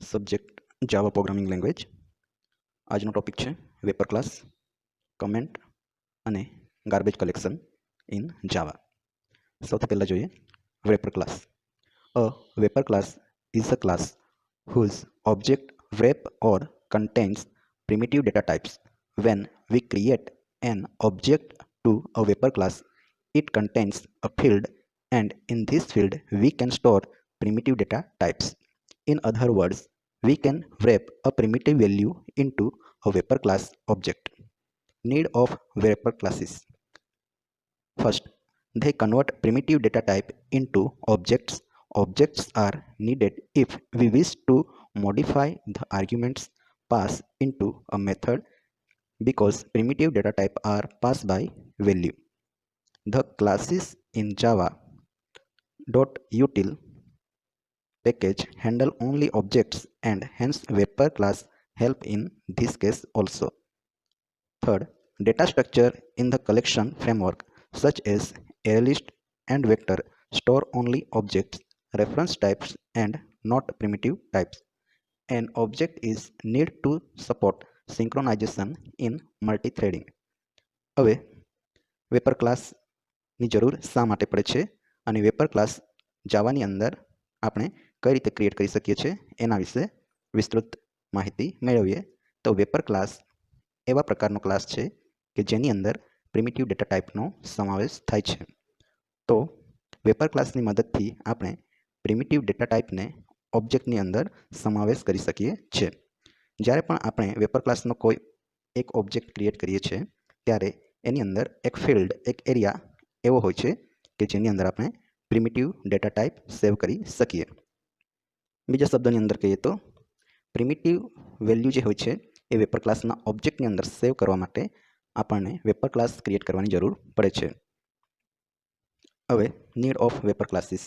Subject જાવા programming language. આજનો topic છે vapour class, comment અને ગાર્બેજ કલેક્શન ઇન જાવા. સૌથી પહેલાં જોઈએ vapour class. A vapour class is a class whose object wrap or contains primitive data types. When we create an object to a vapor class, it contains a field, and in this field we can store primitive data types. In other words, we can wrap a primitive value into a vapor class object. Need of vapor classes. First, they convert primitive data type into objects. Objects are needed if we wish to modify the arguments passed into a method because primitive data type are passed by value. The classes in java.util package handle only objects and hence vapor class help in this case also. Third, data structure in the collection framework such as ArrayList and vector store only objects, reference types and not primitive types. An object is need to support synchronization in multi-threading. હવે vapour ક્લાસની જરૂર શા માટે પડે છે અને vapour class જાવાની અંદર આપણે કઈ રીતે ક્રિએટ કરી શકીએ છીએ એના વિશે વિસ્તૃત માહિતી મેળવીએ. તો વેપર ક્લાસ એવા પ્રકારનો ક્લાસ છે કે જેની અંદર પ્રિમિટિવ ડેટા ટાઈપનો સમાવેશ થાય છે. તો વેપર ક્લાસની મદદથી આપણે પ્રિમિટિવ ડેટા ટાઈપને ઓબ્જેક્ટની અંદર સમાવેશ કરી શકીએ છીએ. જ્યારે પણ આપણે વેપર ક્લાસનો કોઈ એક ઓબ્જેક્ટ ક્રિએટ કરીએ છીએ ત્યારે એની અંદર એક ફિલ્ડ, એક એરિયા એવો હોય છે કે જેની અંદર આપણે પ્રિમિટિવ ડેટા ટાઈપ સેવ કરી શકીએ. બીજા શબ્દોની અંદર કહીએ તો પ્રિમિટિવ વેલ્યુ જે હોય છે એ વેપર ક્લાસના ઓબ્જેક્ટની અંદર સેવ કરવા માટે આપણને વેપર ક્લાસ ક્રિએટ કરવાની જરૂર પડે છે. હવે need of vapour classes.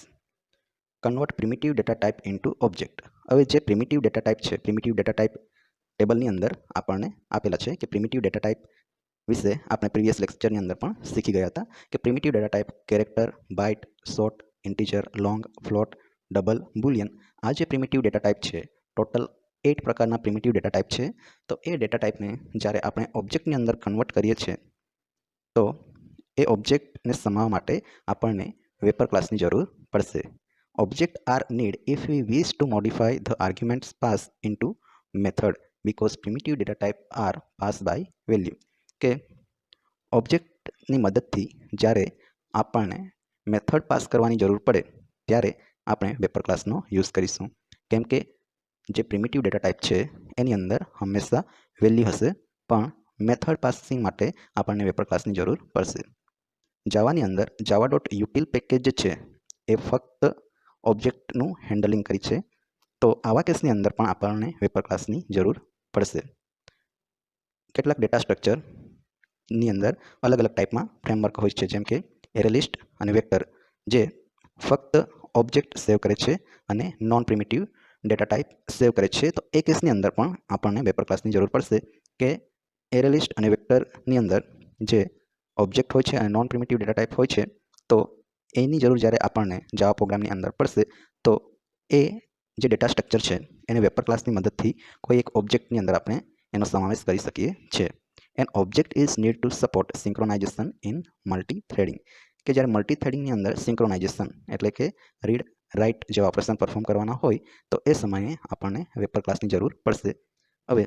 Convert primitive data type into object. હવે જે પ્રિમિટિવ ડેટા ટાઈપ છે, પ્રિમિટિવ ડેટા ટાઈપ ટેબલની અંદર આપણને આપેલા છે કે પ્રિમિટિવ ડેટા ટાઈપ વિશે આપણે પ્રીવિયસ લેક્ચરની અંદર પણ શીખી ગયા હતા કે primitive data type character, byte, short, integer, long, float, double, boolean. આ જે પ્રિમિટિવ ડેટા ટાઈપ છે, ટોટલ 8 પ્રકારના પ્રિમિટિવ ડેટા ટાઈપ છે. તો એ ડેટા ટાઈપને જ્યારે આપણે ઓબ્જેક્ટની અંદર કન્વર્ટ કરીએ છીએ તો એ ઓબ્જેક્ટને સમાવવા માટે આપણને વેપર ક્લાસની જરૂર પડશે. Objects are need if we wish to modify the arguments passed into method because primitive data type are passed by value. કે ઓબ્જેક્ટની મદદથી જ્યારે આપણને મેથડ પાસ કરવાની જરૂર પડે ત્યારે આપણે વેપર ક્લાસનો યુઝ કરીશું. કેમ કે જે પ્રિમિટિવ ડેટા ટાઈપ છે એની અંદર હંમેશા વેલ્યુ હશે, પણ મેથડ પાસિંગ માટે આપણને વેપર ક્લાસની જરૂર પડશે. જાવાની અંદર java.util પેકેજ જે છે એ ફક્ત ઓબ્જેક્ટનું હેન્ડલિંગ કરી છે. તો આવા કેસની અંદર પણ આપણને વેપર ક્લાસની જરૂર પડશે. કેટલાક ડેટા સ્ટ્રક્ચરની અંદર અલગ અલગ ટાઈપમાં ફ્રેમવર્ક હોય છે, જેમ કે એરેલિસ્ટ અને વેક્ટર, જે ફક્ત ઓબ્જેક્ટ સેવ કરે છે અને non primitive data type save કરે છે. તો એ કેસની અંદર પણ આપણને વેપર ક્લાસની જરૂર પડશે કે એરેલિસ્ટ અને વેક્ટરની અંદર જે ઓબ્જેક્ટ હોય છે અને નોન પ્રિમિટિવ ડેટા ટાઈપ હોય છે, તો એની જરૂર જ્યારે આપણને જાવા પ્રોગ્રામની અંદર પડશે તો એ જે ડેટા સ્ટ્રક્ચર છે એને વેપર ક્લાસની મદદથી કોઈ એક ઓબ્જેક્ટની અંદર આપણે એનો સમાવેશ કરી શકીએ છીએ. N object is need to support synchronisation in multi threading. કે જ્યારે મલ્ટી થ્રેડિંગની અંદર સિંક્રોનાઇઝેશન એટલે કે રીડ રાઇટ જેવા ઓપરેશન પરફોર્મ કરવાના હોય તો એ સમયે આપણને વેપર ક્લાસની જરૂર પડશે. હવે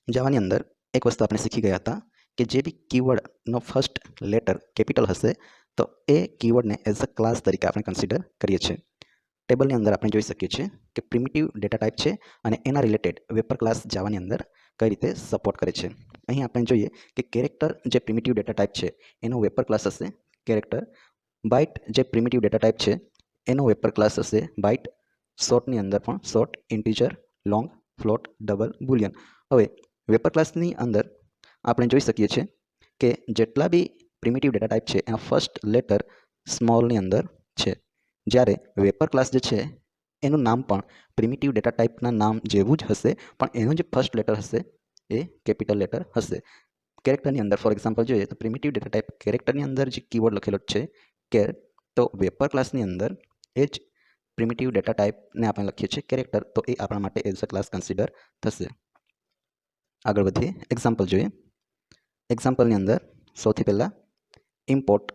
જાવાની અંદર એક વસ્તુ આપણે શીખી ગયા હતા કે જે બી કીવર્ડનો ફર્સ્ટ લેટર કેપિટલ હશે તો એ કીવર્ડને એઝ અ ક્લાસ તરીકે આપણે કન્સિડર કરીએ છીએ. ટેબલની અંદર આપણે જોઈ શકીએ છીએ કે પ્રિમિટિવ ડેટા ટાઈપ છે અને એના રિલેટેડ વેપર ક્લાસ જાવાની અંદર કઈ રીતે સપોર્ટ કરે છે. અહીં આપણે જોઈએ કે કેરેક્ટર જે પ્રિમિટિવ ડેટા ટાઈપ છે એનો વેપર ક્લાસ હશે કેરેક્ટર. બાઇટ જે પ્રિમિટિવ ડેટા ટાઈપ છે એનો વેપર ક્લાસ હશે બાઇટ. શોર્ટની અંદર પણ short, integer, long, float, double, Boolean. હવે વેપર ક્લાસની અંદર આપણે જોઈ શકીએ છીએ કે જેટલા બી પ્રિમિટિવ ડેટા ટાઈપ છે એના ફર્સ્ટ લેટર સ્મોલની અંદર છે. જ્યારે વેપર ક્લાસ જે છે એનું નામ પણ પ્રિમિટિવ ડેટા ટાઈપના નામ જેવું જ હશે, પણ એનું જે ફર્સ્ટ લેટર હશે એ કેપિટલ લેટર હશે. કેરેક્ટરની અંદર ફોર એક્ઝામ્પલ જોઈએ તો પ્રિમિટિવ ડેટા ટાઈપ કેરેક્ટરની અંદર જે કીવર્ડ લખેલો છે કેર, તો વેપર ક્લાસની અંદર એ જ પ્રિમિટિવ ડેટા ટાઈપને આપણે લખીએ છીએ કેરેક્ટર, તો એ આપણા માટે એઝ અ ક્લાસ કન્સિડર થશે. આગળ વધીએ, એક્ઝામ્પલ જોઈએ. એક્ઝામ્પલની અંદર સૌથી પહેલાં ઇમ્પોર્ટ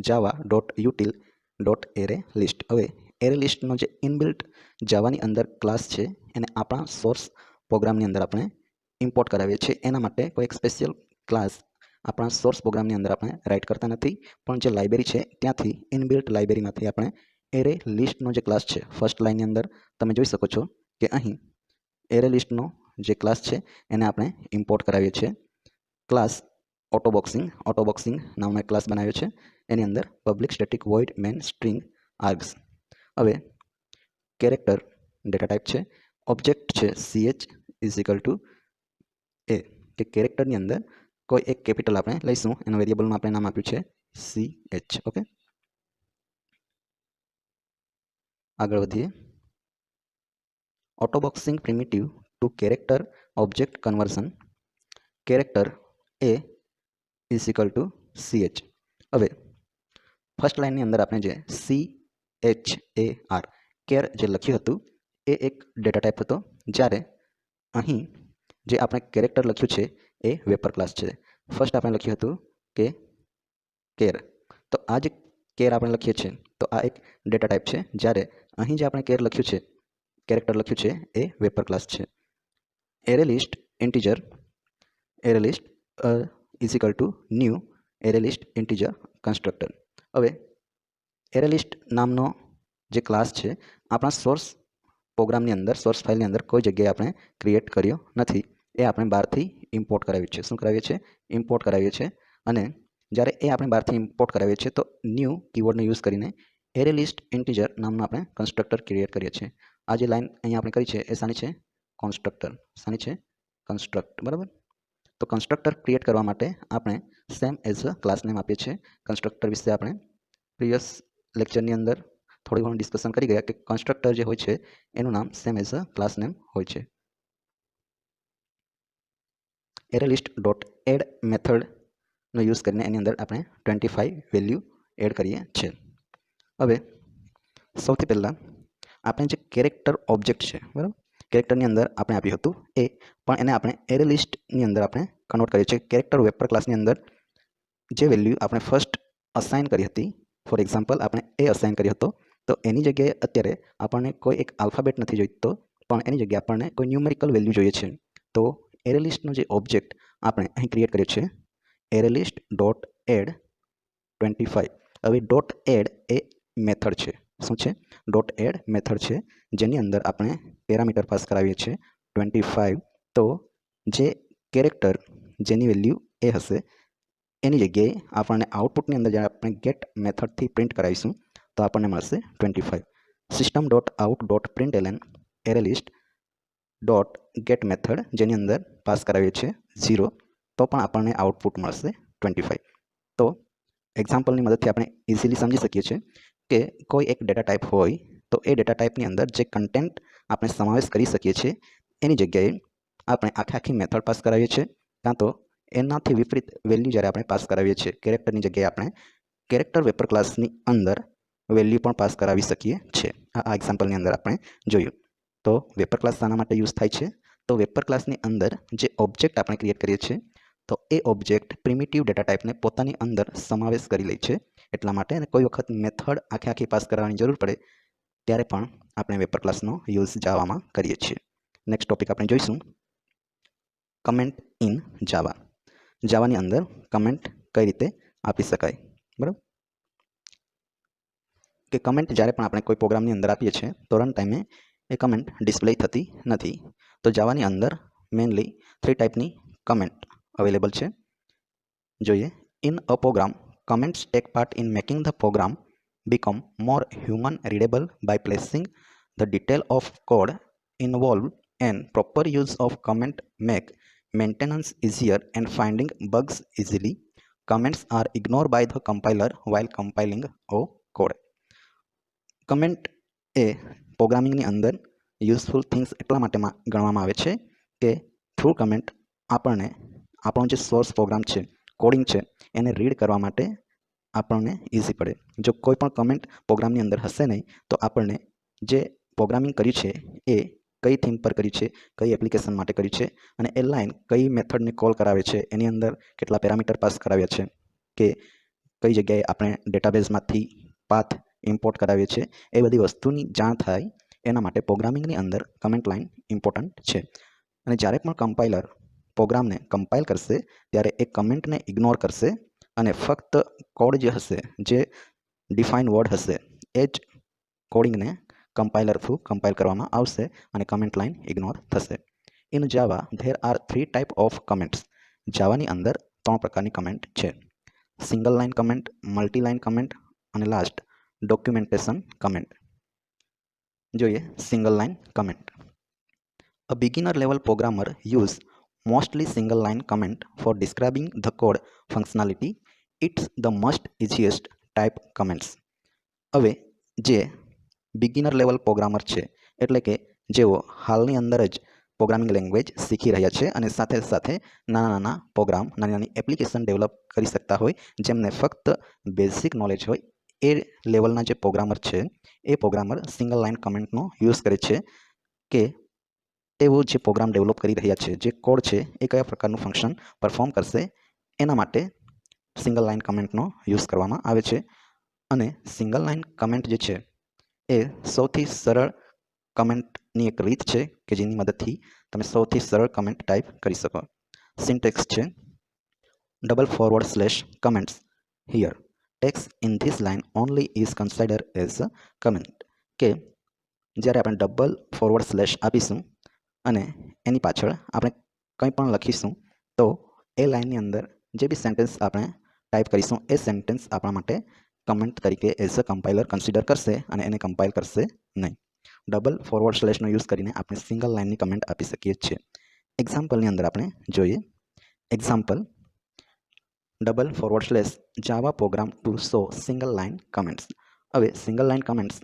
java.util.array લિસ્ટ. હવે એરે લિસ્ટનો જે ઇનબિલ્ટ જાવાની અંદર ક્લાસ છે એને આપણા સોર્સ પ્રોગ્રામની અંદર આપણે ઇમ્પોર્ટ કરાવીએ છીએ. એના માટે કોઈ એક સ્પેશિયલ ક્લાસ આપણા સોર્સ પ્રોગ્રામની અંદર આપણે રાઇટ કરતા નથી, પણ જે લાઇબ્રેરી છે ત્યાંથી ઇનબિલ્ટ લાઇબ્રેરીમાંથી આપણે એરે લિસ્ટનો જે ક્લાસ છે ફર્સ્ટ લાઇનની અંદર તમે જોઈ શકો છો કે અહીં એરે લિસ્ટનો જે ક્લાસ છે એને આપણે ઇમ્પોર્ટ કરાવીએ છીએ. ક્લાસ ઓટોબોક્સિંગ નામનો એક ક્લાસ બનાવ્યો છે. એની અંદર public static void main string args. હવે કેરેક્ટર ડેટા ટાઈપ છે, ઓબ્જેક્ટ છે ch is equal to a, કે કેરેક્ટરની અંદર કોઈ એક કેપિટલ આપણે લઈશું, એનું વેરિયેબલનું આપણે નામ આપ્યું છે ch. ઓકે, આગળ વધીએ. Autoboxing primitive to character object conversion character a is equal to ch. હવે ફર્સ્ટ લાઇનની અંદર આપણે જે CHAR કેર જે લખ્યું હતું એ એક ડેટા ટાઈપ હતો, જ્યારે અહીં જે આપણે કેરેક્ટર લખ્યું છે એ વેપર ક્લાસ છે. ફર્સ્ટ આપણે લખ્યું હતું કે કેર, તો આ જે કેર આપણે લખીએ છીએ તો આ એક ડેટા ટાઈપ છે, જ્યારે અહીં જે આપણે કેર લખ્યું છે કેરેક્ટર લખ્યું છે એ વેપર ક્લાસ છે. Array list integer array list is equal to new array list integer constructor. હવે એરે લિસ્ટ નામનો જે ક્લાસ છે આપણા સોર્સ પ્રોગ્રામની અંદર સોર્સ ફાઇલની અંદર કોઈ જગ્યાએ આપણે ક્રિએટ કર્યો નથી, એ આપણે બહારથી ઇમ્પોર્ટ કરાવીએ છીએ. શું કરાવીએ છીએ? ઇમ્પોર્ટ કરાવીએ છીએ. અને જ્યારે એ આપણે બહારથી ઇમ્પોર્ટ કરાવીએ છીએ તો ન્યૂ કીવર્ડનો યુઝ કરીને એરે લિસ્ટ ઇન્ટીજર નામનું આપણે કન્સ્ટ્રક્ટર ક્રિએટ કરીએ છીએ. આ જે લાઈન અહીંયા આપણે કરી છે એ શાની છે? કોન્સ્ટ્રક્ટર. શાની છે? કન્સ્ટ્રક્ટ. બરાબર. તો કન્સ્ટ્રક્ટર ક્રિએટ કરવા માટે આપણે same as a class name આપીએ છીએ. કન્સ્ટ્રક્ટર વિશે આપણે પ્રીવિયસ લેક્ચરની અંદર થોડી ઘણું ડિસ્કશન કરી ગયા કે કન્સ્ટ્રક્ટર જે હોય છે એનું નામ same as a class name હોય છે. એરે લિસ્ટ ડોટ એડ મેથડનો યુઝ કરીને એની અંદર આપણે 25 વેલ્યુ એડ કરીએ છીએ. હવે સૌથી પહેલાં આપણે જે કેરેક્ટર ઓબ્જેક્ટ છે, બરાબર, કેરેક્ટરની અંદર આપણે આપ્યું હતું એ, પણ એને આપણે એરે લિસ્ટની અંદર આપણે કન્વર્ટ કરીએ છીએ. કેરેક્ટર વેપર ક્લાસની અંદર જે વેલ્યુ આપણે ફર્સ્ટ અસાઇન કરી હતી, ફોર એક્ઝામ્પલ આપણે એ અસાઇન કર્યો હતો, તો એની જગ્યાએ અત્યારે આપણને કોઈ એક આલ્ફાબેટ નથી જોઈતો, પણ એની જગ્યાએ આપણને કોઈ ન્યુમેરિકલ વેલ્યુ જોઈએ છે. તો એરે લિસ્ટનો જે ઓબ્જેક્ટ આપણે અહીં ક્રિએટ કર્યો છે એરે લિસ્ટ ડોટ એડ 25. હવે ડોટ એડ એ મેથડ છે. શું છે? ડોટ એડ મેથડ છે, જેની અંદર આપણે પેરામીટર પાસ કરાવીએ છીએ 25. તો જે કેરેક્ટર જેની વેલ્યુ એ હશે એની જગ્યાએ આપણને આઉટપુટની અંદર જ્યારે આપણે ગેટ મેથડથી પ્રિન્ટ કરાવીશું તો આપણને મળશે 25. System dot out dot println array list dot get method જેની અંદર પાસ કરાવીએ છીએ 0, તો પણ આપણને આઉટપુટ મળશે 25. તો એક્ઝામ્પલની મદદથી આપણે ઇઝીલી સમજી શકીએ છીએ કે કોઈ એક ડેટા ટાઈપ હોય તો એ ડેટા ટાઈપની અંદર જે કન્ટેન્ટ આપણે સમાવેશ કરી શકીએ છીએ એની જગ્યાએ આપણે આખી મેથડ પાસ કરાવીએ છીએ, કાં તો એનાથી વિપરીત વેલ્યુ જ્યારે આપણે પાસ કરાવીએ છીએ કેરેક્ટરની જગ્યાએ આપણે કેરેક્ટર વેપર ક્લાસની અંદર વેલ્યુ પણ પાસ કરાવી શકીએ છીએ. આ એક્ઝામ્પલની અંદર આપણે જોયું. તો વેપર ક્લાસ શાના માટે યુઝ થાય છે? તો વેપર ક્લાસની અંદર જે ઓબ્જેક્ટ આપણે ક્રિએટ કરીએ છીએ તો એ ઓબ્જેક્ટ પ્રિમિટિવ ડેટા ટાઈપને પોતાની અંદર સમાવેશ કરી લે છે. એટલા માટે કોઈ વખત મેથડ આખી પાસ કરવાની જરૂર પડે ત્યારે પણ આપણે વેપર ક્લાસનો યુઝ જાવામાં કરીએ છીએ. નેક્સ્ટ ટોપિક આપણે જોઈશું કમેન્ટ ઇન જાવા. જાવાની અંદર કમેન્ટ કઈ રીતે આપી શકાય. બરાબર, કે કમેન્ટ જ્યારે પણ આપણે કોઈ પ્રોગ્રામની અંદર આપીએ છીએ તો રન ટાઈમે એ કમેન્ટ ડિસ્પ્લે થતી નથી. તો જાવાની અંદર મેઇનલી 3 ટાઈપની કમેન્ટ અવેલેબલ છે. જોઈએ. In a program, comments take part in making the program become more human readable by placing the detail of code involved, and proper use of comment make maintenance easier and finding bugs easily. Comments are ignored by the compiler while compiling a code. Comment એ પ્રોગ્રામિંગની અંદર useful things એટલા માટે ગણવામાં આવે છે કે through comment આપણને આપણો જે સોર્સ પ્રોગ્રામ છે, કોડિંગ છે, એને રીડ કરવા માટે આપણને ઇઝી પડે. જો કોઈ પણ કમેન્ટ પ્રોગ્રામની અંદર હશે નહીં તો આપણને જે પ્રોગ્રામિંગ કર્યું છે એ કઈ થીમ પર કર્યું છે, કઈ એપ્લિકેશન માટે કર્યું છે, અને એ લાઈન કઈ મેથડને કોલ કરાવે છે, એની અંદર કેટલા પેરામીટર પાસ કરાવ્યા છે, કે કઈ જગ્યાએ આપણે ડેટાબેઝમાંથી પાથ ઇમ્પોર્ટ કરાવીએ છીએ, એ બધી વસ્તુની જાણ થાય એના માટે પ્રોગ્રામિંગની અંદર કમેન્ટ લાઈન ઇમ્પોર્ટન્ટ છે. અને જ્યારે પણ કમ્પાઇલર પ્રોગ્રામને કમ્પાઇલ કરશે ત્યારે એ કમેન્ટને ઇગ્નોર કરશે અને ફક્ત કોડ જે હશે, જે ડિફાઇન વર્ડ હશે, એ જ કોડિંગને કમ્પાઇલર થ્રુ કમ્પાઇલ કરવામાં આવશે અને કમેન્ટ લાઈન ઇગ્નોર થશે. In Java there are 3 type of comments. જાવાની અંદર 3 પ્રકારની કમેન્ટ છે: single line comment, multi line comment અને લાસ્ટ ડોક્યુમેન્ટેશન કમેન્ટ. જોઈએ single line comment. A beginner level programmer use mostly single line comment for describing the code functionality. It's the most easiest type comments. હવે જે beginner level programmer છે, એટલે કે જેઓ હાલની અંદર જ પ્રોગ્રામિંગ લેંગ્વેજ શીખી રહ્યા છે અને સાથે સાથે નાના નાના પ્રોગ્રામ, નાની નાની એપ્લિકેશન ડેવલપ કરી શકતા હોય, જેમને ફક્ત બેઝિક નોલેજ હોય, એ લેવલના જે પ્રોગ્રામર છે એ પ્રોગ્રામર સિંગલ લાઇન કમેન્ટનો યુઝ કરે છે કે તેઓ જે પ્રોગ્રામ ડેવલપ કરી રહ્યા છે, જે કોડ છે, એ કયા પ્રકારનું ફંક્શન પરફોર્મ કરશે એના માટે સિંગલ લાઇન કમેન્ટનો યુઝ કરવામાં આવે છે. અને સિંગલ લાઇન કમેન્ટ જે છે એ સૌથી સરળ કમેન્ટની એક રીત છે કે જેની મદદથી તમે સૌથી સરળ કમેન્ટ ટાઈપ કરી શકો. સિન્ટેક્સ છે :comments here. Text in this line only is considered as a comment. કે જ્યારે આપણે ડબલ ફોરવર્ડ સ્લેશ આપીશું અને એની પાછળ આપણે કંઈ પણ લખીશું તો એ લાઇનની અંદર જે બી સેન્ટેન્સ આપણે ટાઈપ કરીશું એ સેન્ટેન્સ આપણા માટે કમેન્ટ તરીકે એઝ અ કમ્પાઇલર કન્સિડર કરશે અને એને કમ્પાઇલ કરશે નહીં. ડબલ ફોરવર્ડ સ્લેશનો યુઝ કરીને આપણે સિંગલ લાઇનની કમેન્ટ આપી શકીએ છીએ. એક્ઝામ્પલની અંદર આપણે જોઈએ. Example: double forward slash Java program to show single line comments. હવે સિંગલ લાઇન કમેન્ટ્સ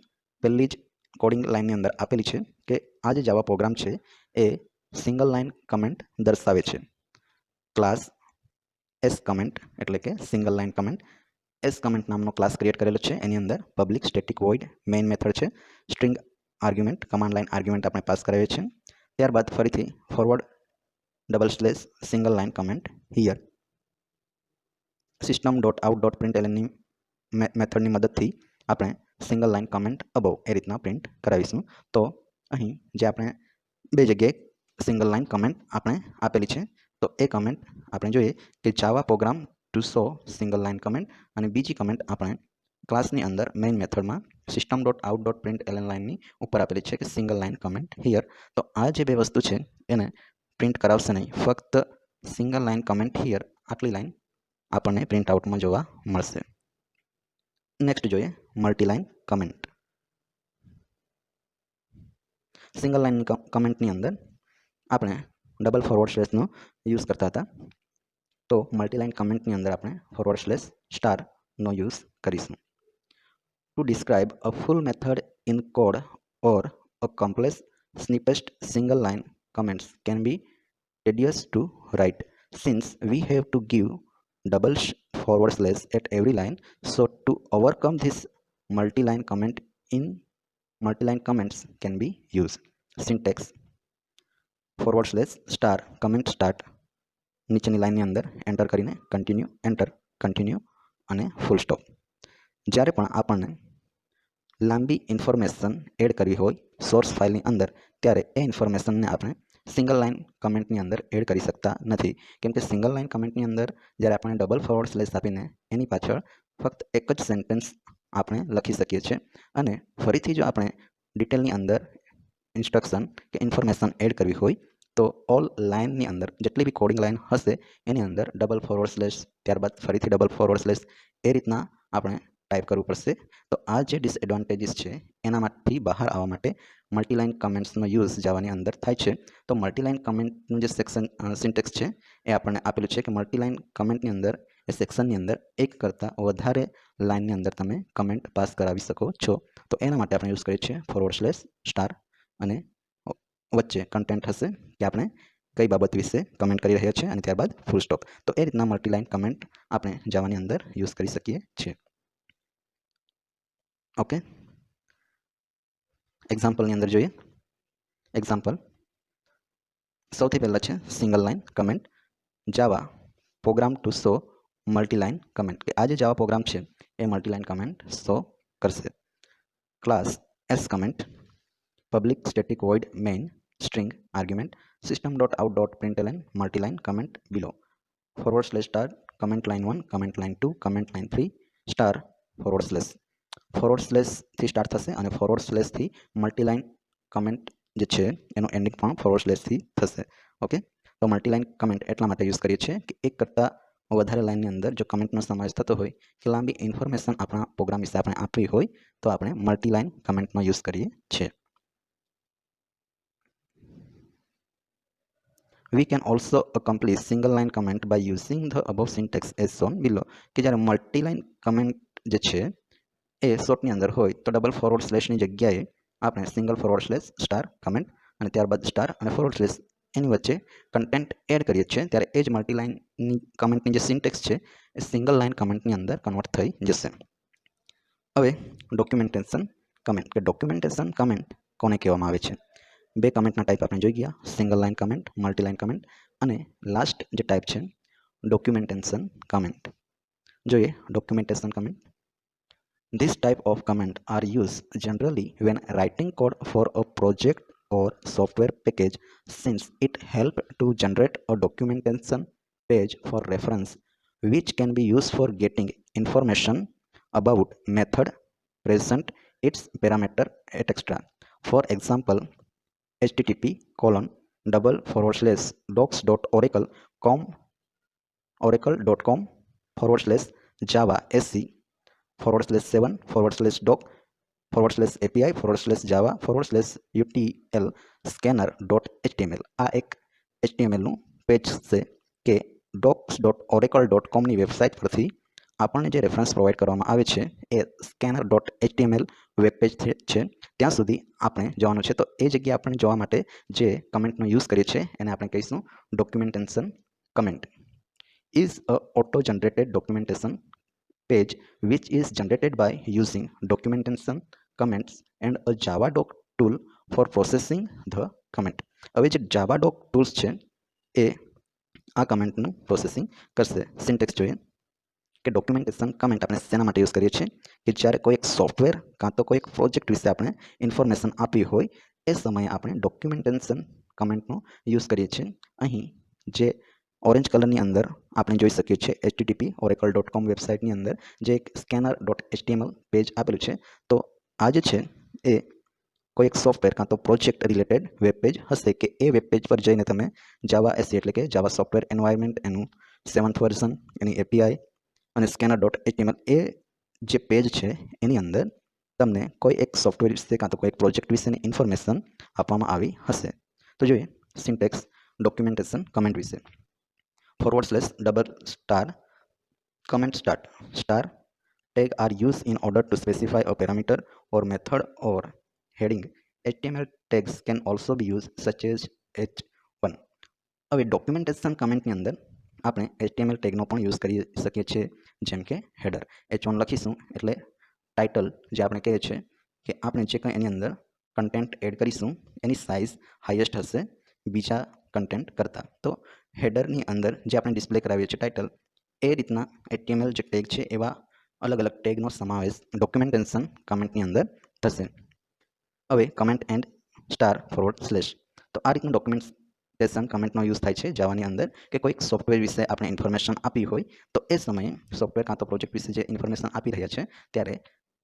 પહેલી જ કોડિંગ લાઇનની અંદર આપેલી છે કે આ જે જાવા પ્રોગ્રામ છે એ સિંગલ લાઇન કમેન્ટ દર્શાવે છે. ક્લાસ એસ કમેન્ટ એટલે કે single line comment. S comment નામનો ક્લાસ ક્રિએટ કરેલો છે. એની અંદર public static void main method છે. String argument, command line argument આપણે પાસ કરાવીએ છીએ. ત્યારબાદ ફરીથી forward double slash single line comment here. system.out.printlnની મેથડની મદદથી આપણે સિંગલ લાઇન કમેન્ટ અબવ એ રીતના પ્રિન્ટ કરાવીશું. તો અહીં જે આપણે બે જગ્યાએ સિંગલ લાઇન કમેન્ટ આપણે આપેલી છે, તો એ કમેન્ટ આપણે જોઈએ કે જાવા program to show single line comment, અને બીજી કમેન્ટ આપણે ક્લાસની અંદર મેઇન મેથડમાં system.out.println લાઇનની ઉપર આપેલી છે કે સિંગલ લાઇન કમેન્ટ હિયર. તો આ જે બે વસ્તુ છે એને પ્રિન્ટ કરાવશે નહીં, ફક્ત સિંગલ લાઇન કમેન્ટ હિયર આટલી લાઇન આપણને પ્રિન્ટ આઉટમાં જોવા મળશે. નેક્સ્ટ જોઈએ મલ્ટીલાઇન કમેન્ટ. સિંગલ લાઇન કમેન્ટની અંદર આપણે ડબલ ફોરવર્ડ સ્લેશનો યુઝ કરતા હતા, તો મલ્ટીલાઇન કમેન્ટની અંદર આપણે ફોરવર્ડ સ્લેશ સ્ટારનો યુઝ કરીશું. To describe a full method in code or a complex snippet, single line comments can be tedious to write since we have to give double forward slash at every line. So to overcome this, multi-line comment in multi-line comments can be used. Syntax: forward slash star comment start, નીચેની લાઇનની અંદર enter કરીને continue, enter, continue અને full stop. જ્યારે પણ આપણને લાંબી information add કરવી હોય સોર્સ ફાઇલની અંદર, ત્યારે એ ઇન્ફોર્મેશનને આપણે સિંગલ લાઇન કમેન્ટની અંદર એડ કરી શકતા નથી. કેમ કે સિંગલ લાઇન કમેન્ટની અંદર જ્યારે આપણે ડબલ ફોરવર્ડ સ્લેશ આપીને એની પાછળ ફક્ત એક જ સેન્ટેન્સ આપણે લખી શકીએ છીએ, અને ફરીથી જો આપણે ડિટેલની અંદર ઇન્સ્ટ્રક્શન કે ઇન્ફોર્મેશન એડ કરવી હોય તો ઓલ લાઇનની અંદર જેટલી બી કોડિંગ લાઇન હશે એની અંદર ડબલ ફોરવર્ડ સ્લેશ, ત્યારબાદ ફરીથી ડબલ ફોરવર્ડ સ્લેશ, એ રીતના આપણે ટાઈપ કરવું પડશે. તો આ જે ડિસએડવાન્ટેજીસ છે એનામાંથી બહાર આવવા માટે મલ્ટીલાઇન કમેન્ટ્સનો યુઝ જાવાની અંદર થાય છે. તો મલ્ટીલાઇન કમેન્ટનું જે સેક્શન સિન્ટેક્સ છે એ આપણને આપેલું છે કે મલ્ટીલાઇન કમેન્ટની અંદર એ સેક્શનની અંદર એક કરતાં વધારે લાઇનની અંદર તમે કમેન્ટ પાસ કરાવી શકો છો. તો એના માટે આપણે યુઝ કરીએ છીએ ફોરવર્ડ સ્લેશ સ્ટાર, અને વચ્ચે કન્ટેન્ટ હશે કે આપણે કઈ બાબત વિશે કમેન્ટ કરી રહ્યા છીએ, અને ત્યારબાદ ફૂલ સ્ટોપ. તો એ રીતના મલ્ટીલાઇન કમેન્ટ આપણે જાવાની અંદર યુઝ કરી શકીએ છીએ. ઓકે, એક્ઝામ્પલની અંદર જોઈએ. એક્ઝામ્પલ સૌથી પહેલાં છે single line comment. Java program to show multiline comment, કે આ જે જાવા પ્રોગ્રામ છે એ મલ્ટીલાઇન કમેન્ટ શો કરશે. Class S comment, public static void main string argument system dot out dot println multiline comment below forward slash star comment line 1 comment line 2 comment line 3 star forward સ્લેશથી start થશે અને forward સ્લેશથી મલ્ટીલાઇન comment જે છે એનું ending પણ forward સ્લેશથી થશે. Okay, તો મલ્ટીલાઇન comment એટલા માટે યુઝ કરીએ છીએ કે એક કરતાં વધારે લાઇનની અંદર જો કમેન્ટનો સમાવેશ થતો હોય કે લાંબી ઇન્ફોર્મેશન આપણા પ્રોગ્રામ વિશે આપણે આપવી હોય તો આપણે મલ્ટીલાઇન કમેન્ટનો યુઝ કરીએ છીએ. We can also accomplish single line comment by using the above syntax as shown below. કે જ્યારે મલ્ટીલાઇન કમેન્ટ જે છે એ શોર્ટની અંદર હોય તો ડબલ ફોરવર્ડ સ્લેશની જગ્યાએ આપણે single forward slash star comment અને ત્યારબાદ સ્ટાર અને ફોરવર્ડ સ્લેશ એની વચ્ચે કન્ટેન્ટ એડ કરીએ છીએ ત્યારે એ જ મલ્ટીલાઇનની કમેન્ટની જે સિન્ટેક્સ છે એ સિંગલ લાઇન કમેન્ટની અંદર કન્વર્ટ થઈ જશે. હવે ડોક્યુમેન્ટેશન કમેન્ટ, કે ડોક્યુમેન્ટેશન કમેન્ટ કોને કહેવામાં આવે છે? બે કમેન્ટના ટાઈપ આપણે જોઈ ગયા, સિંગલ લાઇન કમેન્ટ, મલ્ટીલાઇન કમેન્ટ, અને લાસ્ટ જે ટાઈપ છે ડોક્યુમેન્ટેશન કમેન્ટ. જોઈએ documentation comment. This type of comment are used generally when writing code for a project or software package since it helps to generate a documentation page for reference which can be used for getting information about method, present, its parameter, etc. For example, http colon double forward slash docs.oracle.com forward slash java sc forward slash 7 forward slash doc forward slash API forward slash java forward slash utl scanner dot html. આ એક HTMLનું page છે કે docs.oracle.com ની website પરથી આપણને જે reference provide કરવામાં આવે છે એ scanner dot HTML web page છે ત્યાં સુધી આપણે જવાનું છે. તો એ જગ્યાએ આપણે જવા માટે જે કમેન્ટનો યુઝ કરીએ છીએ એને આપણે કહીશું documentation comment. Is a auto generated documentation page which is generated by using documentation comments and a java doc tool for processing the comment. હવે જે java doc tools છે એ આ કમેન્ટનું પ્રોસેસિંગ કરશે. સિન્ટેક્સ જોઈએ કે ડોક્યુમેન્ટેશન કમેન્ટ આપણે શેના માટે યુઝ કરીએ છીએ કે જ્યારે કોઈ એક સોફ્ટવેર કાં તો કોઈ એક પ્રોજેક્ટ વિશે આપણે ઇન્ફોર્મેશન આપવી હોય એ સમયે આપણે ડોક્યુમેન્ટેશન કમેન્ટનો યુઝ કરીએ છીએ. અહીં જે ઓરેન્જ કલરની અંદર આપણે જોઈ શકીએ છીએ http oracle.com વેબસાઇટની અંદર જે એક સ્કેનર ડોટ HTML પેજ આપેલું છે. તો આ જે છે એ કોઈ એક સોફ્ટવેર કાં તો પ્રોજેક્ટ રિલેટેડ વેબ પેજ હશે કે એ વેબ પેજ પર જઈને તમે જાવા એસી એટલે કે જાવા સોફ્ટવેર એન્વાયરમેન્ટ એનું 7th વર્ઝન એની એપીઆઈ અને સ્કેનર ડોટ HTML એ જે પેજ છે એની અંદર તમને કોઈ એક સોફ્ટવેર વિશે કાં તો કોઈ એક પ્રોજેક્ટ વિશેની ઇન્ફોર્મેશન આપવામાં આવી હશે. તો જોઈએ સિન્ટેક્સ ડોક્યુમેન્ટેશન કમેન્ટ વિશે. Forward slash double star comment start star tag are used in order to specify a parameter or method or heading. HTML tags can also be used such as h1. હવે documentation કમેન્ટની અંદર આપણે HTML ટેગનો પણ use કરી શકીએ છીએ જેમ કે header h1 લખીશું એટલે ટાઇટલ જે આપણે કહીએ છીએ કે આપણે જે કંઈ એની અંદર કન્ટેન્ટ એડ કરીશું એની સાઇઝ હાઈએસ્ટ હશે બીજા કન્ટેન્ટ કરતાં. તો હેડરની અંદર જે આપણે ડિસ્પ્લે કરાવીએ છીએ ટાઇટલ એ રીતના HTML જે ટેગ છે એવા અલગ અલગ ટેગનો સમાવેશ ડોક્યુમેન્ટેશન કમેન્ટની અંદર થશે. હવે comment and star forward slash, તો આ રીતનું ડોક્યુમેન્ટેશન કમેન્ટનો યુઝ થાય છે જાવાની અંદર કે કોઈક સોફ્ટવેર વિશે આપણે ઇન્ફોર્મેશન આપી હોય તો એ સમયે સોફ્ટવેર કાં તો પ્રોજેક્ટ વિશે જે ઇન્ફોર્મેશન આપી રહ્યા છે ત્યારે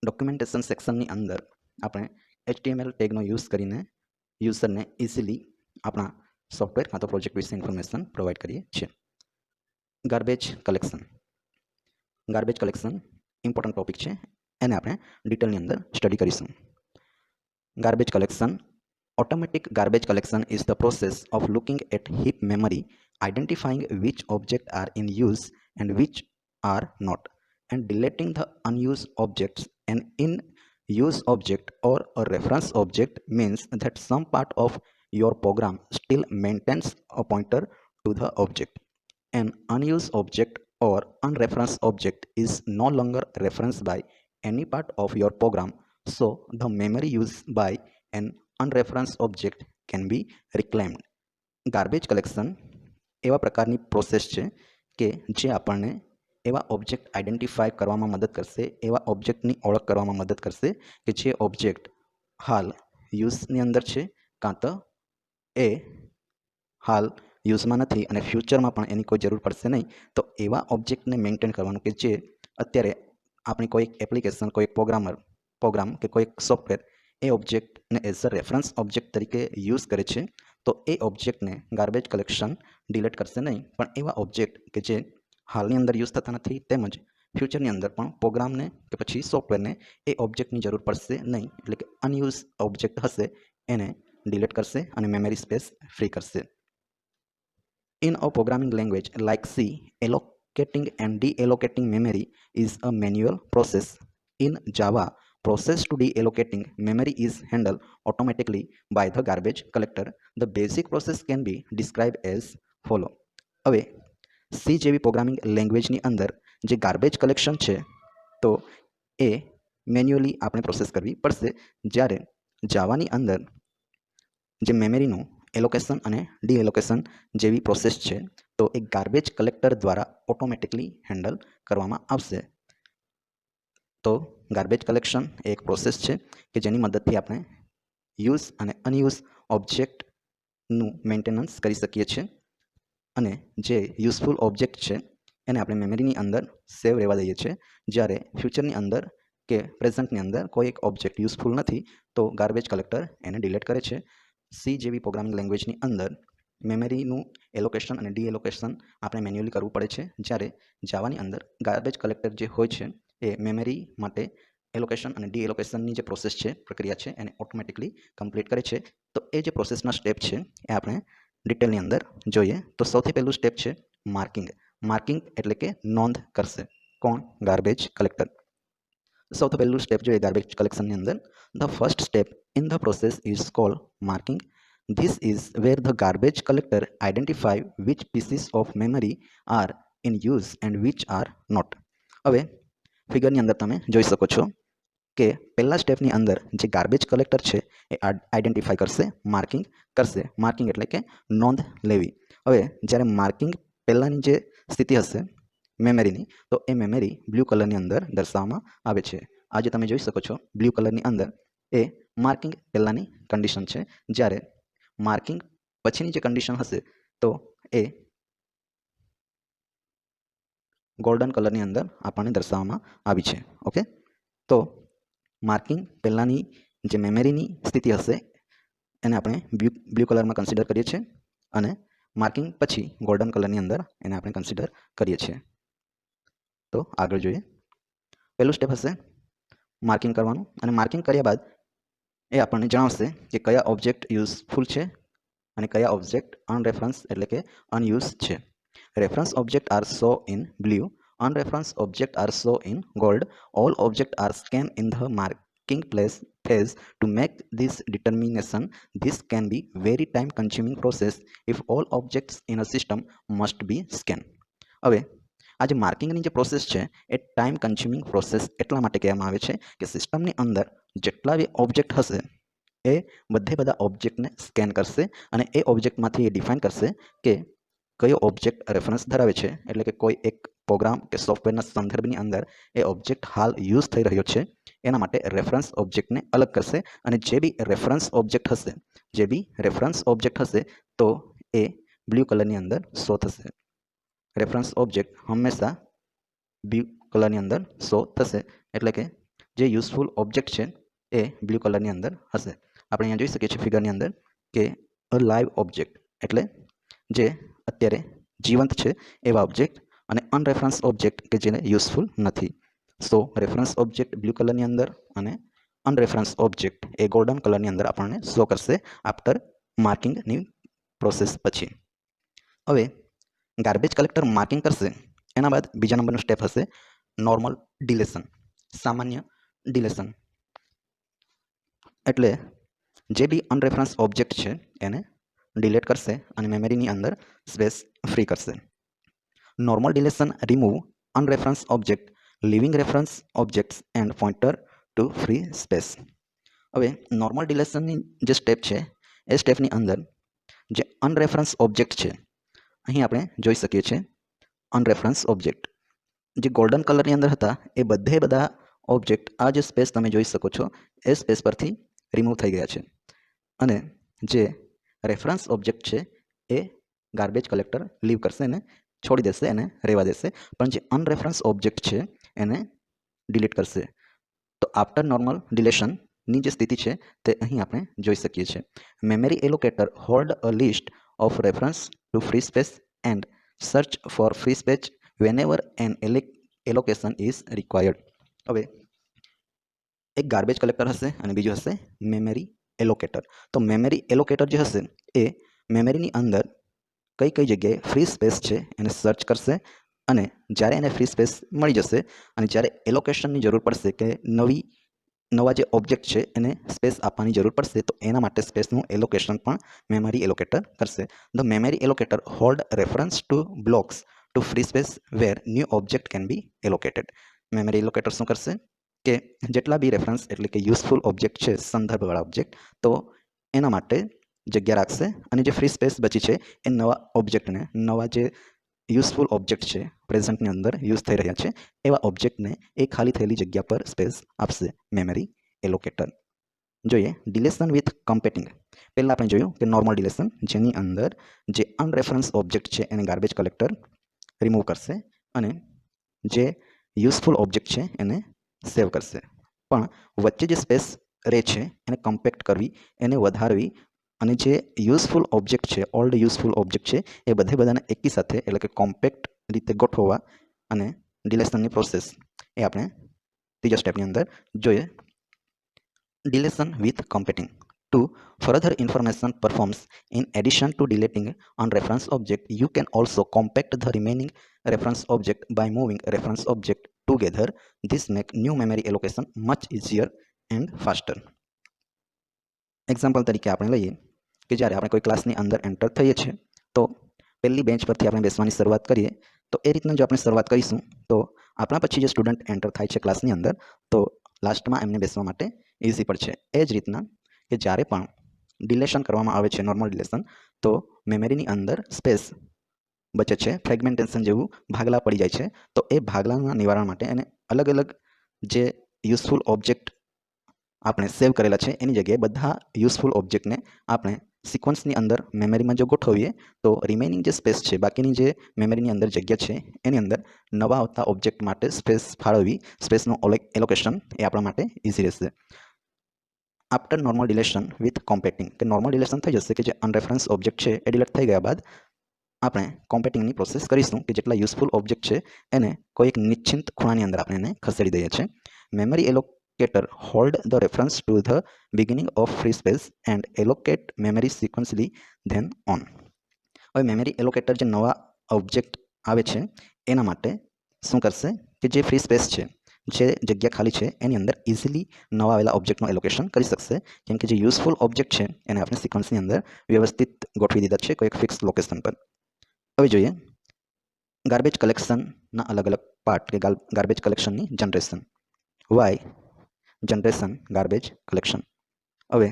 ડોક્યુમેન્ટેશન સેક્શનની અંદર આપણે HTML ટેગનો યુઝ કરીને યુઝરને ઇઝીલી આપણા સોફ્ટવેર કાં તો પ્રોજેક્ટ વિશે ઇન્ફોર્મેશન પ્રોવાઈડ કરીએ છીએ. Garbage collection. Garbage collection important topic છે, એને આપણે ડિટેલની અંદર સ્ટડી કરીશું. Garbage collection. Automatic garbage collection is the process of looking at heap memory, identifying which objects are in use and which are not, and deleting the unused objects. An in-use object or a reference object means that some part of your program still maintains a pointer to the object. An unused object or unreferenced object is no longer referenced by any part of your program, so the memory used by an unreferenced object can be reclaimed. Garbage collection એવા પ્રકારની process છે કે જે આપણને એવા object identify કરવામાં મદદ કરશે, એવા ઓબ્જેક્ટની ઓળખ કરવામાં મદદ કરશે કે જે ઓબ્જેક્ટ હાલ યુઝની અંદર છે, કાં તો એ હાલ યુઝમાં નથી અને ફ્યુચરમાં પણ એની કોઈ જરૂર પડશે નહીં. તો એવા ઓબ્જેક્ટને મેન્ટેન કરવાનું કે જે અત્યારે આપણી કોઈ એપ્લિકેશન, કોઈ પ્રોગ્રામ કે કોઈ સોફ્ટવેર એ ઓબ્જેક્ટને એઝ અ રેફરન્સ ઓબ્જેક્ટ તરીકે યુઝ કરે છે, તો એ ઓબ્જેક્ટને ગાર્બેજ કલેક્શન ડિલીટ કરશે નહીં. પણ એવા ઓબ્જેક્ટ કે જે હાલની અંદર યુઝ થતા નથી તેમજ ફ્યુચરની અંદર પણ પ્રોગ્રામને કે પછી સોફ્ટવેરને એ ઓબ્જેક્ટની જરૂર પડશે નહીં, એટલે કે અનયુઝ ઓબ્જેક્ટ હશે એને ડિલીટ કરશે અને મેમરી સ્પેસ ફ્રી કરશે. In a programming language like C, allocating and deallocating memory is a manual process. In Java, process to deallocating memory is handled automatically by the garbage collector. The basic process can be described as follow. હવે C જેવી programming લેંગ્વેજની અંદર જે garbage collection છે તો એ manually આપણે process કરવી પડશે. જ્યારે જાવાની અંદર જે મેમરીનું એલોકેશન અને ડીએલોકેશન જેવી પ્રોસેસ છે તો એ ગાર્બેજ કલેક્ટર દ્વારા ઓટોમેટિકલી હેન્ડલ કરવામાં આવશે. તો ગાર્બેજ કલેક્શન એ એક પ્રોસેસ છે કે જેની મદદથી આપણે યુઝ અને અનયુઝ ઓબ્જેક્ટનું મેન્ટેનન્સ કરી શકીએ છીએ અને જે યુઝફુલ ઓબ્જેક્ટ છે એને આપણે મેમરીની અંદર સેવ રહેવા દઈએ છીએ. જ્યારે ફ્યુચરની અંદર કે પ્રેઝન્ટની અંદર કોઈ એક ઓબ્જેક્ટ યુઝફુલ નથી તો ગાર્બેજ કલેક્ટર એને ડિલીટ કરે છે. સી જેવી પ્રોગ્રામિંગ લેંગ્વેજની અંદર મેમરીનું એલોકેશન અને ડીએલોકેશન આપણે મેન્યુઅલી કરવું પડે છે. જ્યારે જાવાની અંદર ગાર્બેજ કલેક્ટર જે હોય છે એ મેમરી માટે એલોકેશન અને ડીએલોકેશનની જે પ્રોસેસ છે, પ્રક્રિયા છે, એને ઓટોમેટિકલી કમ્પ્લીટ કરે છે. તો એ જે પ્રોસેસના સ્ટેપ છે એ આપણે ડિટેલની અંદર જોઈએ. તો સૌથી પહેલું સ્ટેપ છે માર્કિંગ. માર્કિંગ એટલે કે નોંધ કરશે. કોણ? Garbage collector. સૌથી પહેલું સ્ટેપ જોઈએ ગાર્બેજ કલેક્શનની અંદર. The first step in the process is called marking. This is where the garbage collector identify which pieces of memory are in use and which are not. હવે ફિગરની અંદર તમે જોઈ શકો છો કે પહેલા સ્ટેપની અંદર જે ગાર્બેજ કલેક્ટર છે એ આઈડેન્ટિફાઈ કરશે, માર્કિંગ કરશે. માર્કિંગ એટલે કે નોંધ લેવી. હવે જ્યારે માર્કિંગ પહેલાંની જે સ્થિતિ હશે મેમરીની, તો એ મેમરી બ્લુ કલરની અંદર દર્શાવવામાં આવે છે. આજે તમે જોઈ શકો છો બ્લુ કલરની અંદર એ માર્કિંગ પહેલાંની કન્ડિશન છે. જ્યારે માર્કિંગ પછીની જે કન્ડિશન હશે તો એ ગોલ્ડન કલરની અંદર આપણને દર્શાવવામાં આવી છે. ઓકે, તો માર્કિંગ પહેલાંની જે મેમરીની સ્થિતિ હશે એને આપણે બ્લુ કલરમાં કન્સિડર કરીએ છીએ અને માર્કિંગ પછી ગોલ્ડન કલરની અંદર એને આપણે કન્સિડર કરીએ છીએ. તો આગળ જોઈએ. પહેલું સ્ટેપ હશે માર્કિંગ કરવાનું અને માર્કિંગ કર્યા બાદ એ આપણને જણાવશે કે કયા ઓબ્જેક્ટ યુઝફુલ છે અને કયા ઓબ્જેક્ટ અનરેફરન્સ એટલે કે અનયુઝ છે. Reference object are so in blue, unreferenced objects are shown in gold. All objects are scanned in the marking place phase to make this determination. This can be very time consuming process if all objects in a system must be scanned. હવે આ જે માર્કિંગની જે process છે એ time consuming process એટલા માટે કહેવામાં આવે છે કે સિસ્ટમની અંદર જેટલા બી ઓબ્જેક્ટ હશે એ બધે બધા ઓબ્જેક્ટને સ્કેન કરશે અને એ ઓબ્જેક્ટમાંથી એ ડિફાઇન કરશે કે કયો ઓબ્જેક્ટ રેફરન્સ ધરાવે છે, એટલે કે કોઈ એક પ્રોગ્રામ કે સોફ્ટવેરના સંદર્ભની અંદર એ ઓબ્જેક્ટ હાલ યુઝ થઈ રહ્યો છે એના માટે રેફરન્સ ઓબ્જેક્ટને અલગ કરશે અને જે બી રેફરન્સ ઓબ્જેક્ટ હશે તો એ બ્લુ કલરની અંદર શો થશે. રેફરન્સ ઓબ્જેક્ટ હંમેશા બ્લુ કલરની અંદર શો થશે, એટલે કે જે યુઝફુલ ઓબ્જેક્ટ છે એ બ્લુ કલરની અંદર હશે. આપણે અહીંયા જોઈ શકીએ છીએ ફિગરની અંદર કે અ લાઈવ ઓબ્જેક્ટ એટલે જે અત્યારે જીવંત છે એવા ઓબ્જેક્ટ અને અનરેફરન્સ ઓબ્જેક્ટ કે જેને યુઝફુલ નથી. સો રેફરન્સ ઓબ્જેક્ટ બ્લુ કલરની અંદર અને અનરેફરન્સ ઓબ્જેક્ટ એ ગોલ્ડન કલરની અંદર આપણને શો કરશે આફ્ટર માર્કિંગની પ્રોસેસ પછી. હવે ગાર્બેજ કલેક્ટર માર્કિંગ કરશે એના બાદ બીજા નંબરનું સ્ટેપ હશે નોર્મલ ડિલેશન. સામાન્ય ડિલેશન એટલે જે બી અનરેફરન્સ ઓબ્જેક્ટ છે એને ડિલીટ કરશે અને મેમરીની અંદર સ્પેસ ફ્રી કરશે. Normal deletion remove unreferenced object, leaving reference objects and pointer to free space. હવે નોર્મલ ડિલેશનની જે સ્ટેપ છે એ સ્ટેપની અંદર જે અનરેફરન્સ ઓબ્જેક્ટ છે અહીં આપણે જોઈ શકીએ છીએ અનરેફરન્સ ઓબ્જેક્ટ જે ગોલ્ડન કલરની અંદર હતા એ બધા ઓબ્જેક્ટ આ જે સ્પેસ તમે જોઈ શકો છો એ સ્પેસ પરથી રિમૂવ થઈ ગયા છે અને જે રેફરન્સ ઓબ્જેક્ટ છે એ ગાર્બેજ કલેક્ટર લીવ કરશે અને છોડી દેશે એને રહેવા દેશે પણ જે અનરેફરન્સ ઓબ્જેક્ટ છે એને ડિલીટ કરશે તો આફ્ટર નોર્મલ ડિલેશનની જે સ્થિતિ છે તે અહીં આપણે જોઈ શકીએ છીએ memory allocator hold a list of reference to free space and search for free space whenever an allocation is required. હવે એક ગાર્બેજ કલેક્ટર હશે અને બીજું હશે મેમરી એલોકેટર. તો મેમરી એલોકેટર જે હશે એ મેમરીની અંદર કઈ કઈ જગ્યાએ ફ્રી સ્પેસ છે એને સર્ચ કરશે અને જ્યારે એને ફ્રી સ્પેસ મળી જશે અને જ્યારે એલોકેશનની જરૂર પડશે કે નવા જે ઓબ્જેક્ટ છે એને સ્પેસ આપવાની જરૂર પડશે તો એના માટે સ્પેસનું એલોકેશન પણ મેમરી એલોકેટર કરશે. The memory allocator hold reference to blocks to free space where new object can be allocated. Memory allocator શું કરશે કે જેટલા બી રેફરન્સ એટલે કે યુઝફુલ ઓબ્જેક્ટ છે સંદર્ભવાળા ઓબ્જેક્ટ તો એના માટે જગ્યા રાખશે અને જે ફ્રી સ્પેસ બચી છે એ નવા ઓબ્જેક્ટને નવા જે યુઝફુલ ઓબ્જેક્ટ છે પ્રેઝન્ટની અંદર યુઝ થઈ રહ્યા છે એવા ઓબ્જેક્ટને એ ખાલી થયેલી જગ્યા પર સ્પેસ આપશે મેમરી એલોકેટર. જોઈએ ડિલેશન વિથ કમ્પેટિંગ. પહેલાં આપણે જોયું કે નોર્મલ ડિલેશન જેની અંદર જે અનરેફરન્સ ઓબ્જેક્ટ છે એને ગાર્બેજ કલેક્ટર રિમૂવ કરશે અને જે યુઝફુલ ઓબ્જેક્ટ છે એને સેવ કરશે પણ વચ્ચે જે સ્પેસ રહે છે એને કમ્પેક્ટ કરવી એને વધારવી અને જે યુઝફુલ ઓબ્જેક્ટ છે ઓલ્ડ યુઝફુલ ઓબ્જેક્ટ છે એ બધાને એકી સાથે એટલે કે કોમ્પેક્ટ રીતે ગોઠવવા અને ડિલેશનની પ્રોસેસ એ આપણે ત્રીજા સ્ટેપની અંદર જોઈએ. Deletion with competing. To further information performs in addition to deleting on reference object, you can also compact the remaining reference object by moving reference object together. This makes new memory allocation much easier and faster. Example તરીકે આપણે લઈએ કે જ્યારે આપણે કોઈ ક્લાસની અંદર enter થઈએ છીએ તો પહેલી બેન્ચ પરથી આપણે બેસવાની શરૂઆત કરીએ તો એ રીતના જો આપણે શરૂઆત કરીશું તો આપણા પછી જે સ્ટુડન્ટ એન્ટર થાય છે ક્લાસની અંદર તો લાસ્ટમાં એમને બેસવા માટે ઇઝી પડશે. એ જ રીતના કે જ્યારે પણ ડિલેશન કરવામાં આવે છે નોર્મલ ડિલેશન તો મેમરીની અંદર સ્પેસ બચે છે ફ્રેગમેન્ટેશન જેવું ભાગલા પડી જાય છે તો એ ભાગલાના નિવારણ માટે એને અલગ અલગ જે યુઝફુલ ઓબ્જેક્ટ આપણે સેવ કરેલા છે એની જગ્યાએ બધા યુઝફુલ ઓબ્જેક્ટને આપણે સિક્વન્સની અંદર મેમરીમાં જો ગોઠવીએ તો રિમેનિંગ જે સ્પેસ છે બાકીની જે મેમરીની અંદર જગ્યા છે એની અંદર નવા આવતા ઓબ્જેક્ટ માટે સ્પેસ ફાળવવી સ્પેસનું એલોકેશન એ આપણા માટે ઇઝી રહેશે. આફ્ટર નોર્મલ ડિલેશન વિથ કોમ્પેક્ટિંગ કે નોર્મલ ડિલેશન થઈ જશે કે જે અનરેફરન્સ ઓબ્જેક્ટ છે એ ડિલેટ થઈ ગયા બાદ આપણે કોમ્પેક્ટિંગની પ્રોસેસ કરીશું કે જેટલા યુઝફુલ ઓબ્જેક્ટ છે એને કોઈ એક નિશ્ચિત ખૂણાની અંદર આપણે એને ખસેડી દઈએ છીએ. Memory allocator hold the reference to the beginning of free space and allocate memory sequentially then on. હવે મેમરી એલોકેટર જે નવા ઓબ્જેક્ટ આવે છે એના માટે શું કરશે કે જે ફ્રી સ્પેસ છે જે જગ્યા ખાલી છે એની અંદર ઇઝીલી નવા આવેલા ઓબ્જેક્ટનું એલોકેશન કરી શકશે કેમ કે જે યુઝફુલ ઓબ્જેક્ટ છે એને આપણે સિક્વન્સની અંદર વ્યવસ્થિત ગોઠવી દીધા છે કોઈ એક ફિક્સ લોકેશન પર. હવે જોઈએ ગાર્બેજ કલેક્શનના અલગ અલગ પાર્ટ કે ગાર્બેજ કલેક્શનની generation. Why generation garbage collection. હવે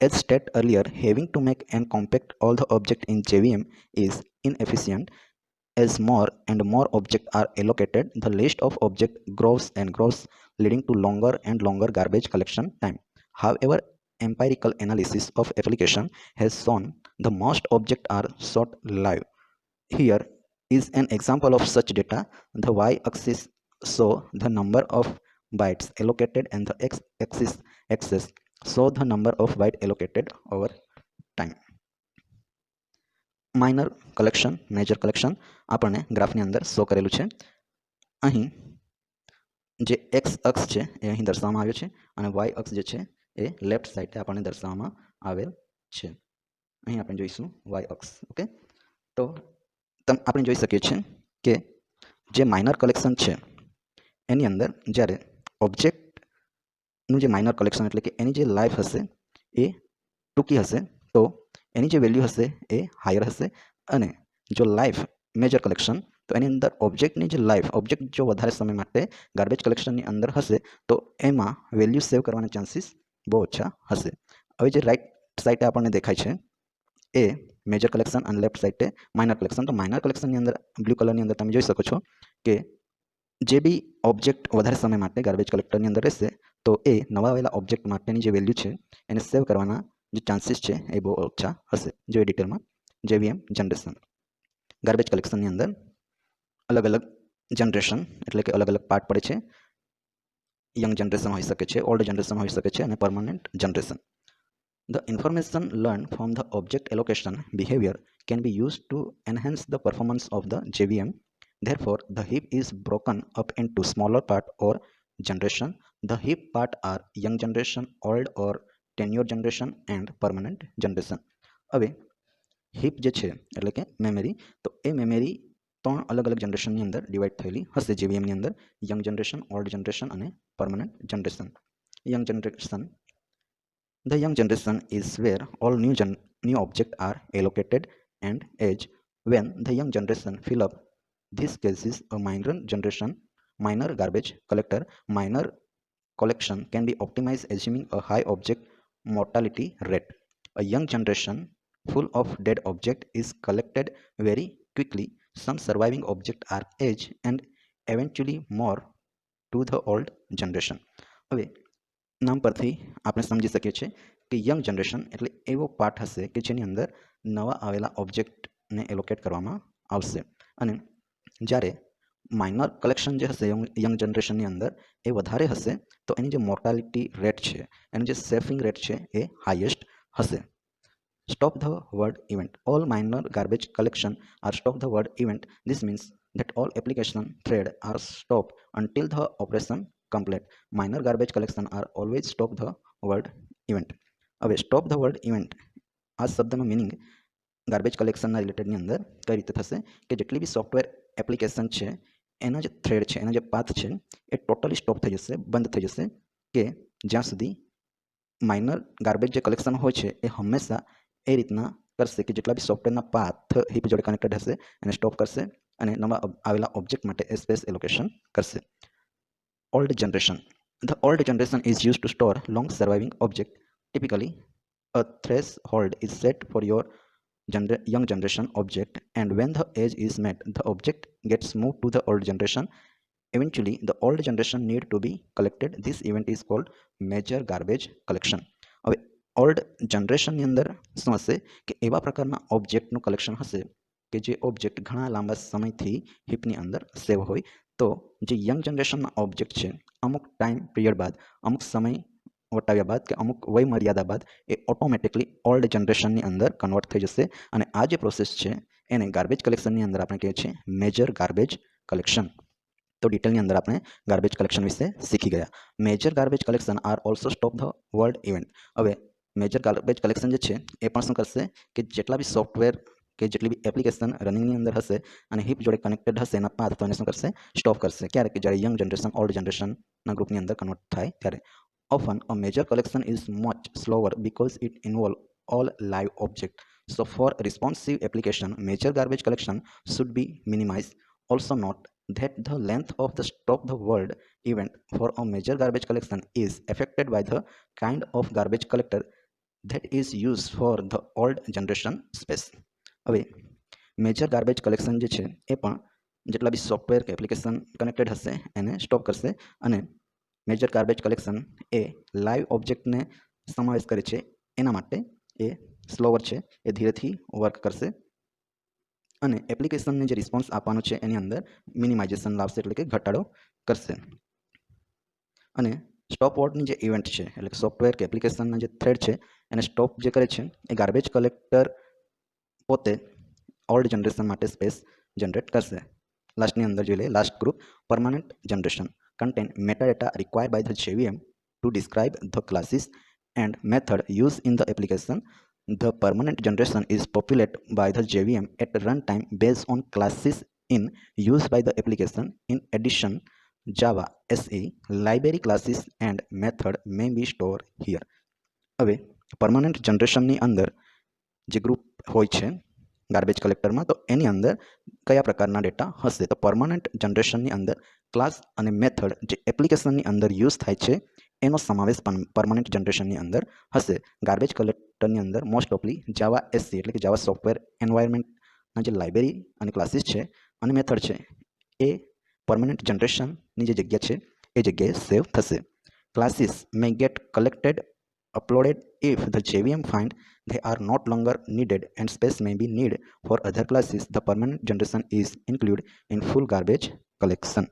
as stated earlier, having to make and compact all the objects in JVM is inefficient. As more and more objects are allocated, the list of objects grows and grows, leading to longer and longer garbage collection time. However, empirical analysis of application has shown the most objects are short-lived. Here is an example of such data. The y-axis shows the number of bytes allocated and the x-axis shows the number of bytes allocated over time. Minor collection major collection આપણને ગ્રાફની અંદર show કરેલું છે. અહીં જે x અક્ષ છે એ અહીં દર્શાવવામાં આવ્યો છે અને વાય અક્ષ જે છે એ લેફ્ટ સાઈડે આપણને દર્શાવવામાં આવેલ છે. અહીં આપણે જોઈશું વાય અક્ષ. ઓકે, તો આપણે જોઈ શકીએ છીએ કે જે માઇનર કલેક્શન છે એની અંદર જ્યારે ઓબ્જેક્ટનું જે માઇનર કલેક્શન એટલે કે એની જે લાઈફ હશે એ ટૂંકી હશે તો એની જે વેલ્યુ હશે એ હાયર હશે અને જો લાઈફ મેજર કલેક્શન તો એની અંદર ઓબ્જેક્ટની જે લાઈફ ઓબ્જેક્ટ જો વધારે સમય માટે ગાર્બેજ કલેક્શનની અંદર હશે તો એમાં વેલ્યુ સેવ કરવાના ચાન્સીસ બહુ ઓછા હશે. હવે જે રાઈટ સાઈડે આપણને દેખાય છે એ મેજર કલેક્શન અને લેફ્ટ સાઈડે માઇનર કલેક્શન. તો માઇનર કલેક્શનની અંદર બ્લુ કલરની અંદર તમે જોઈ શકો છો કે જે બી ઓબ્જેક્ટ વધારે સમય માટે ગાર્બેજ કલેક્ટરની અંદર રહેશે તો એ નવા આવેલા ઓબ્જેક્ટ માટેની જે વેલ્યુ છે એને સેવ કરવાના જે ચાન્સીસ છે એ બહુ ઓછા હશે. જોઈએ ડિટેલમાં જેવીએમ જનરેશન. ગાર્બેજ કલેક્શનની અંદર અલગ અલગ જનરેશન એટલે કે અલગ અલગ પાર્ટ પડે છે. યંગ જનરેશન હોઈ શકે છે, ઓલ્ડ જનરેશન હોઈ શકે છે અને permanent generation. The information learned from the object allocation behavior can be used to enhance the performance of the JVM. Therefore, the heap is broken up into smaller part or generation. The heap part are young generation, old or tenure generation and permanent generation. હવે heap જે છે એટલે કે memory, તો એ memory 3 અલગ અલગ જનરેશનની અંદર divide થયેલી હશે જેવીએમની અંદર. યંગ જનરેશન, ઓલ્ડ જનરેશન અને permanent generation. Young generation. The young generation is where all new objects are allocated and age. When the young generation fill up this cases a minor garbage collector. Minor collection can be optimized assuming a high object mortality rate. A young generation full of dead object is collected very quickly. Some surviving objects are aged and eventually more to the old generation. હવે નામ પરથી આપણે સમજી શકીએ છીએ કે young generation એટલે એવો પાર્ટ હશે કે જેની અંદર નવા આવેલા ઓબ્જેક્ટને એલોકેટ કરવામાં આવશે. અને જ્યારે માઇનર કલેક્શન જે હશે યંગ જનરેશનની અંદર એ વધારે હશે તો એની જે મોર્ટાલિટી રેટ છે, એની જે સેફિંગ રેટ છે એ હાઈએસ્ટ હશે. Stop the word event. All minor garbage collection are stop the word event. This means that all application thread are stopped until the operation complete. Minor garbage collection are always stop the word event. હવે stop the word event આ શબ્દનો meaning garbage કલેક્શનના રિલેટેડની અંદર કઈ રીતે થશે કે જેટલી બી software application છે એના જે થ્રેડ છે, એના જે પાથ છે એ ટોટલી સ્ટોપ થઈ જશે, બંધ થઈ જશે કે જ્યાં સુધી માઇનર ગાર્બેજ જે કલેક્શન હોય છે એ હંમેશા એ રીતના કરશે કે જેટલા બી સોફ્ટવેરના પાથ હીપ જોડે કનેક્ટેડ હશે એને સ્ટોપ કરશે અને નવા આવેલા ઓબ્જેક્ટ માટે એ સ્પેસ એલોકેશન કરશે. Old generation. The old generation is used to store long surviving object. Typically, a threshold is set for your young generation object, and when the age is met, the object gets moved to the old generation. Eventually, the old generation need to be collected. This event is called major garbage collection. હવે old જનરેશનની અંદર શું હશે કે એવા પ્રકારના ઓબ્જેક્ટનું collection હશે કે જે ઓબ્જેક્ટ ઘણા લાંબા સમયથી હીપની અંદર સેવ હોય. તો જે યંગ જનરેશનના ઓબ્જેક્ટ છે અમુક ટાઈમ પિરિયડ બાદ, અમુક સમય વટાવ્યા બાદ કે અમુક વય મર્યાદા બાદ એ ઓટોમેટિકલી ઓલ્ડ જનરેશનની અંદર કન્વર્ટ થઈ જશે. અને આ જે પ્રોસેસ છે એને ગાર્બેજ કલેક્શનની અંદર આપણે કહીએ છીએ મેજર ગાર્બેજ કલેક્શન. તો ડિટેલની અંદર આપણે ગાર્બેજ કલેક્શન વિશે શીખી ગયા. Major garbage collection are also stop the world event. હવે મેજર ગાર્બેજ કલેક્શન જે છે એ પણ શું કરશે કે જેટલા બી સોફ્ટવેર કે જેટલી બી એપ્લિકેશન રનિંગની અંદર હશે અને હિપ જોડે કનેક્ટેડ હશે એના પાથ તો એને શું કરશે સ્ટોપ કરશે. ક્યારે કે જ્યારે યંગ જનરેશન ઓલ્ડ જનરેશનના ગ્રુપની અંદર કન્વર્ટ થાય ત્યારે. Often a major collection is much slower because it involves all live objects. So for responsive application, major garbage collection should be minimized. Also note that the length of the stop the world event for a major garbage collection is affected by the kind of garbage collector that is used for the old generation space. હવે major garbage collection જે છે એ પણ જેટલા બી software કે application connected હશે એને stop કરશે. અને મેજર ગાર્બેજ કલેક્શન એ લાઈવ ઓબ્જેક્ટને સમાવેશ કરે છે, એના માટે એ સ્લોવર છે, એ ધીરેથી વર્ક કરશે અને એપ્લિકેશનને જે રિસ્પોન્સ આપવાનો છે એની અંદર મિનિમાઇઝેશન લાવશે એટલે કે ઘટાડો કરશે. અને સ્ટોપ વર્ડની જે ઇવેન્ટ છે એટલે કે સોફ્ટવેર કે એપ્લિકેશનના જે થ્રેડ છે એને સ્ટોપ જે કરે છે એ ગાર્બેજ કલેક્ટર પોતે ઓલ્ડ જનરેશન માટે સ્પેસ જનરેટ કરશે. લાસ્ટની અંદર જોઈ લઈએ last group permanent generation. Contain metadata required by the JVM to describe the classes and method used in the application. The permanent generation is populated by the JVM at runtime based on classes in use by the application. In addition, Java SE library classes and method may be stored here. હવે permanent જનરેશનની અંદર જે group હોય છે garbage કલેક્ટરમાં તો એની અંદર કયા પ્રકારના data હશે. તો પરમાનન્ટ જનરેશનની અંદર ક્લાસ અને મેથડ જે એપ્લિકેશનની અંદર યુઝ થાય છે એનો સમાવેશ પરમનન્ટ જનરેશનની અંદર હશે. ગાર્બેજ કલેક્ટરની અંદર મોસ્ટ ઓફલી જાવા એસસી એટલે કે જાવા સોફ્ટવેર એન્વાયરમેન્ટના જે લાઇબ્રેરી અને ક્લાસીસ છે અને મેથડ છે એ પરમનન્ટ જનરેશનની જે જગ્યા છે એ જગ્યાએ સેવ થશે. Classes may get collected uploaded if the JVM find they are not longer needed and space may be needed for other classes. The permanent generation is included in full garbage collection.